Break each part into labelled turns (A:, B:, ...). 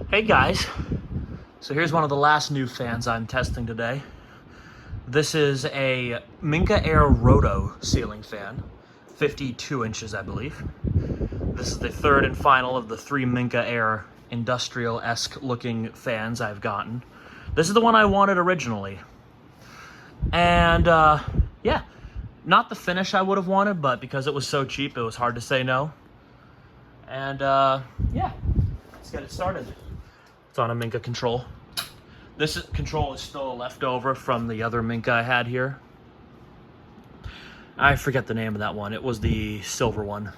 A: Hey guys, so here's one of the last new fans I'm testing today. This is a Minka Aire Roto ceiling fan, 52 inches I believe. This is the third and final of the 3 Minka Aire industrial-esque looking fans I've gotten. This is the one I wanted originally. And yeah, not the finish I would have wanted, but because it was so cheap it was hard to say no. And yeah, let's get it started. It's on a Minka control. This control is still a leftover from the other Minka I had here. I forget the name of that one. It was the silver one.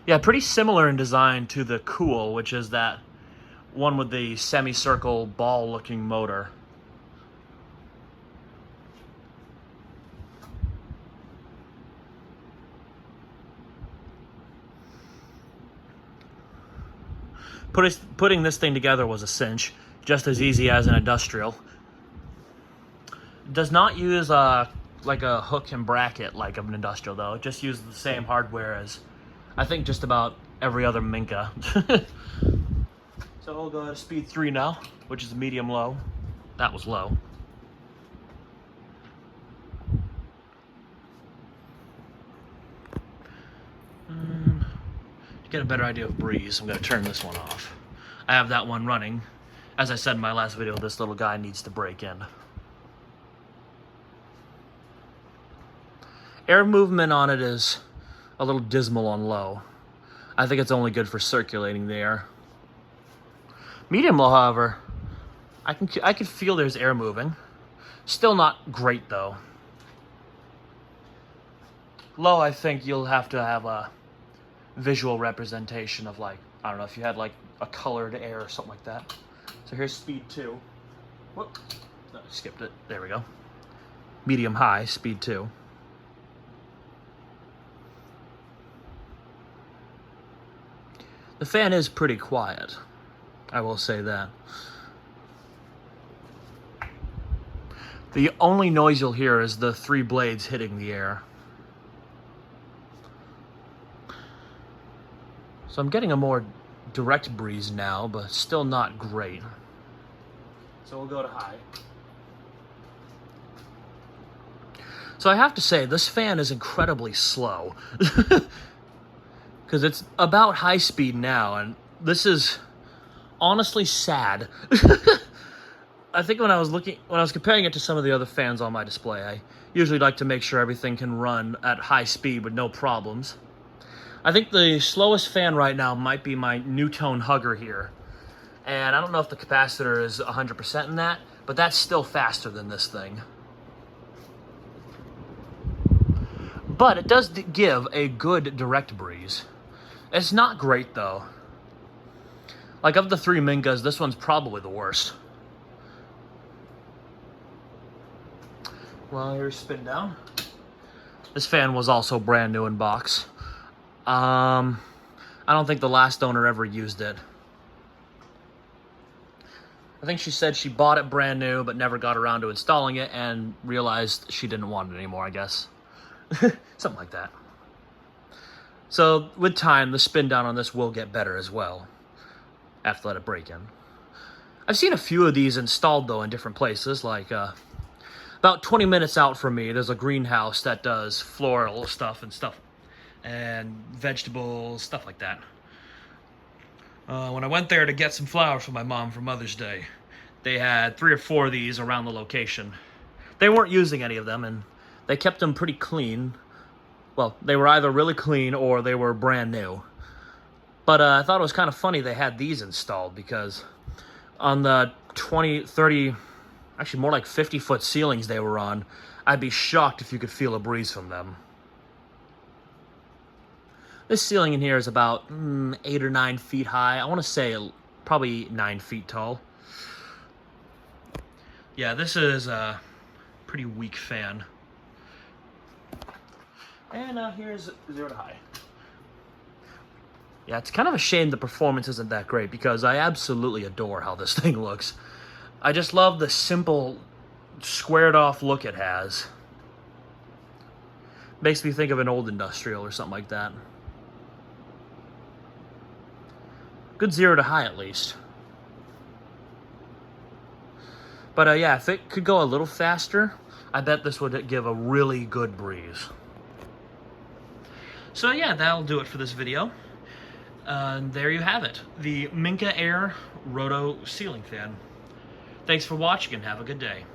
A: Yeah, pretty similar in design to the Cool, which is that one with the semicircle ball-looking motor. Putting this thing together was a cinch, just as easy as an industrial. It does not use like a hook and bracket like of an industrial though. It just uses the same hardware as I think just about every other Minka. So we'll go to speed 3 now, which is medium low. That was low. To get a better idea of breeze, I'm going to turn this one off. I have that one running. As I said in my last video, this little guy needs to break in. Air movement on it is a little dismal on low. I think it's only good for circulating the air. Medium low, however, I can feel there's air moving. Still not great though. Low, I think you'll have to have a visual representation of, like, I don't know, if you had like a colored air or something like that. So here's speed 2. Whoop, no, I skipped it. There we go. Medium high, speed 2. The fan is pretty quiet, I will say that. The only noise you'll hear is the 3 blades hitting the air. So I'm getting a more direct breeze now, but still not great. So we'll go to high. So I have to say, this fan is incredibly slow. Because it's about high speed now, and this is honestly sad. I think when I was comparing it to some of the other fans on my display, I usually like to make sure everything can run at high speed with no problems. I think the slowest fan right now might be my Newtone Hugger here. And I don't know if the capacitor is 100% in that, but that's still faster than this thing. But it does give a good direct breeze. It's not great though. Like, of the 3 Minkas, this one's probably the worst. Well, here's spin down. This fan was also brand new in box. I don't think the last owner ever used it. I think she said she bought it brand new, but never got around to installing it and realized she didn't want it anymore, I guess. Something like that. So, with time, the spin down on this will get better as well. I have to let it break in. I've seen a few of these installed, though, in different places. Like, about 20 minutes out from me, there's a greenhouse that does floral stuff and vegetables, stuff like that. When I went there to get some flowers for my mom for Mother's Day, they had 3 or 4 of these around the location. They weren't using any of them, and they kept them pretty clean. Well, they were either really clean or they were brand new. But I thought it was kind of funny they had these installed, because on the 20, 30, actually more like 50-foot ceilings they were on, I'd be shocked if you could feel a breeze from them. This ceiling in here is about 8 or 9 feet high. I want to say probably 9 feet tall. Yeah, this is a pretty weak fan. And here's 0 to high. Yeah, it's kind of a shame the performance isn't that great, because I absolutely adore how this thing looks. I just love the simple, squared off look it has. Makes me think of an old industrial or something like that. Good 0 to high at least. But yeah, if it could go a little faster, I bet this would give a really good breeze. So yeah, that'll do it for this video. And there you have it, the Minka Aire Roto ceiling fan. Thanks for watching and have a good day.